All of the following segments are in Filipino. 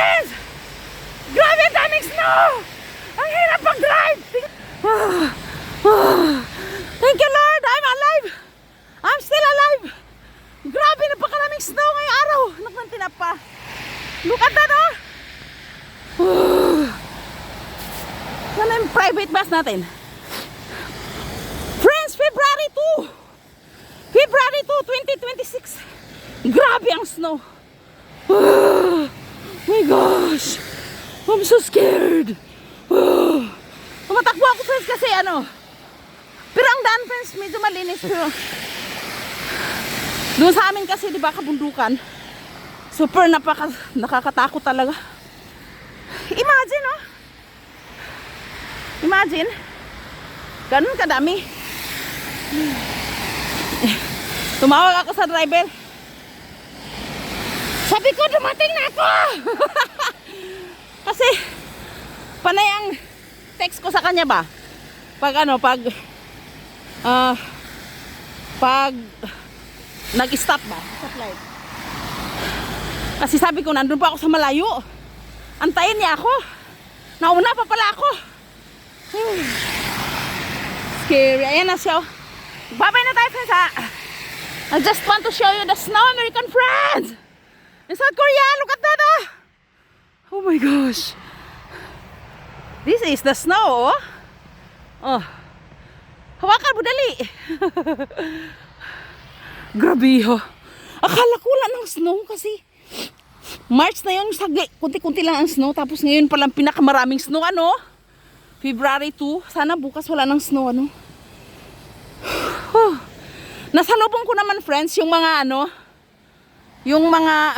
friends! Grabe ang daming snow! Ang hirap pag-drive! Thank you Lord! I'm alive! I'm still alive! Grabe, napakaraming snow ngayong araw! Anak ng tinapa! Look at that, oh! Sana yung private bus natin. Friends, February 2, 2026. Grabe ang snow. Oh my gosh. I'm so scared. Tumatakbo ako friends kasi ano. Pero ang daan friends, medyo malinis. Pero doon sa amin kasi, di ba, kabundukan. Super nakakatakot talaga. Imagine, oh. Imagine. Ganun kadami. Tumawag ako sa driver. Sabi ko, dumating na ako! Kasi, panay ang text ko sa kanya ba? Pag nag-stop ba? Stop light. Kasi sabi ko, nandun pa ako sa malayo. Antayin niya ako. Nauna pa pala ako. Scary. Ayan na siya. Babay na tayo friends ha. I just want to show you the snow, American friends. In South Korea, look at that, oh! Oh my gosh. This is the snow, oh. Oh. Hawakan mo, dali. Grabe, oh. Akala ko wala ng snow kasi March na yun, kunti-kunti lang ang snow. Tapos ngayon palang pinakamaraming snow, ano? February 2. Sana bukas wala ng snow, ano? Nasalubong ko naman, friends, yung mga, ano, yung mga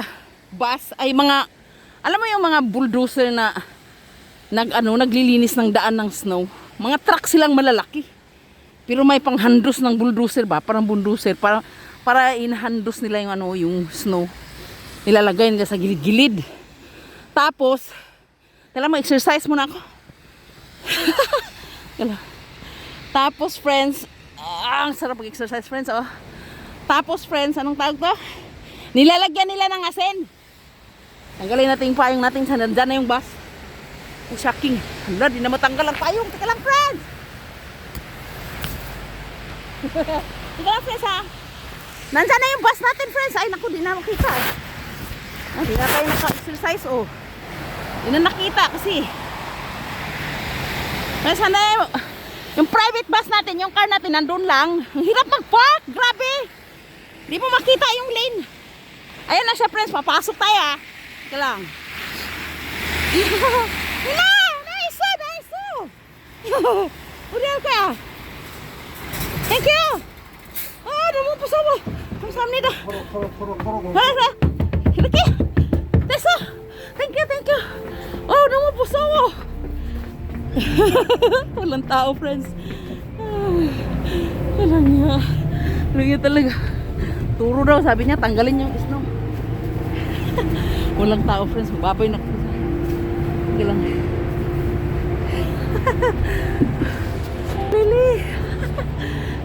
bus, ay mga, alam mo yung mga bulldozer na naglilinis ng daan ng snow. Mga truck silang malalaki. Pero may panghandos ng bulldozer ba? Parang bulldozer. Para inhandos nila yung, ano, yung snow. Nilalagay nila sa gilid-gilid. Tapos, kailangan mag-exercise muna ako. Tapos, friends, ang sarap mag-exercise, friends, oh. Tapos, friends, anong tawag to? Nilalagyan nila ng asin. Tanggalin natin yung payong natin sa nandyan na yung bus. Oh, shocking. Hala, di na matanggal ang payong. Teka lang, friends. Teka lang, friends, ha. Nandyan na yung bus natin, friends. Ay, naku, di na makita. Ah, di na tayo naka-exercise, oh. Di na nakita kasi. Friends, sana yung private bus natin, yung car natin, nandun lang. Ang hirap mag-park. Grabe. Di mo makita yung lane. Ayan na siya, friends. Papasok tayo, ha. Ika lang. Hila! Nice! Nice! Uriel ka. Thank you! Ah, namupos ako. Kamsahamnida. Hala! Hilaki! Tessa! Thank you, thank you. Oh, namupos ako. Walang tao, friends. Walang niya. Walang niya talaga. Turo daw, sabi niya, tanggalin yung snow. Walang tao, friends. Mababay na. Sige lang. Really?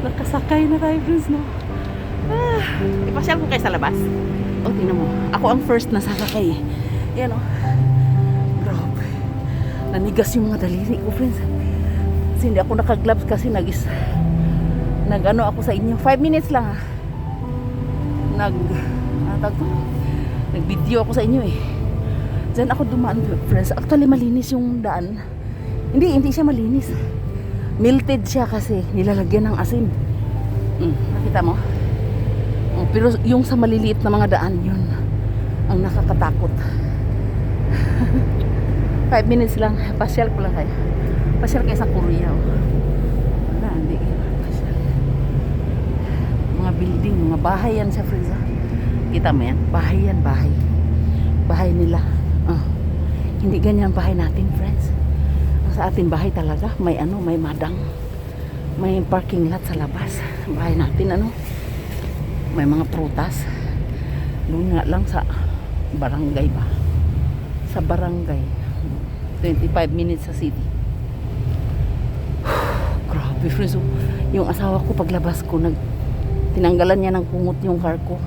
Nakasakay na tayo, friends, no? Ipasyal ko kayo sa labas. O, tingnan mo. Ako ang first na sasakay. Yan, o. Grabe. Nanigas yung mga daliri ko, friends. Kasi hindi ako naka-gloves kasi nag-ano ako sa inyo. 5 minutes lang, ha. Nag-video ako sa inyo, eh. Diyan ako dumaan, friends. Actually, malinis yung daan. Hindi siya malinis. Melted siya kasi nilalagyan ng asin. Nakita mo? Pero yung sa maliliit na mga daan, yun ang nakakatakot. 5 minutes lang. Pasyal ko lang kayo. Pasyal kayo sa Korea, oh. Wala, hindi kayo pasyal. Mga building, mga bahay yan sa friends, ha? Kita mo yan? Bahay yan, bahay. Bahay nila. Hindi ganyan bahay natin, friends. Sa atin bahay talaga, may may madang. May parking lot sa labas. Bahay natin, may mga prutas. Doon nga lang sa barangay ba? Sa barangay. 25 minutes sa city. Grabe, friends. Yung asawa ko paglabas ko, tinanggalan niya ng kungot yung car ko.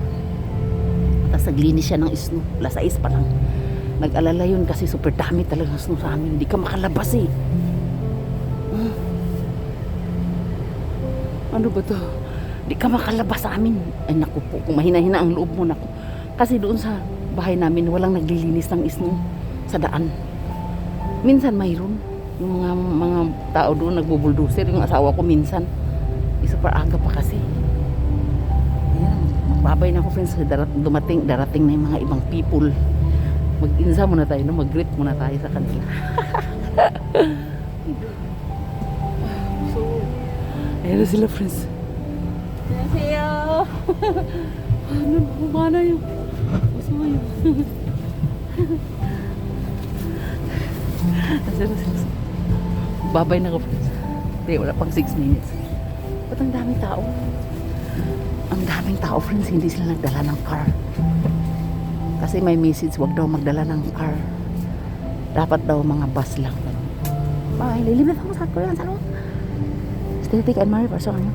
Tapos naglinis siya ng snow. Alas 6 pa lang. Nag-alala yun kasi super dami talagang snow sa amin. Hindi ka makalabas eh. Hmm. Ano ba to? Hindi ka makalabas sa amin. Ay naku po, kung mahina-hina ang loob mo, naku. Kasi doon sa bahay namin, walang naglilinis ng snow sa daan. Minsan mayroon. Yung mga tao doon nagbubuldoser. Yung asawa ko minsan. Super aga pa kasi. Ayan, magbabay na ako friends. Darating na yung mga ibang people. Mag-insa muna tayo, no? Mag-greet muna tayo sa kanila. So, ayan na sila friends. Annyeonghaseyo. Ano, bumana yun. Gusto mo yun. Ayan na sila. Babay na ako friends. Hindi, wala pang 6 minutes. Ba't ang daming tao? Ang daming tao friends, hindi sila nagdala ng car. Kasi may message, wag daw magdala ng car. Dapat daw mga bus lang. Bye, lilibet ako sa Korean salon. Stay, take and marry, person nyo.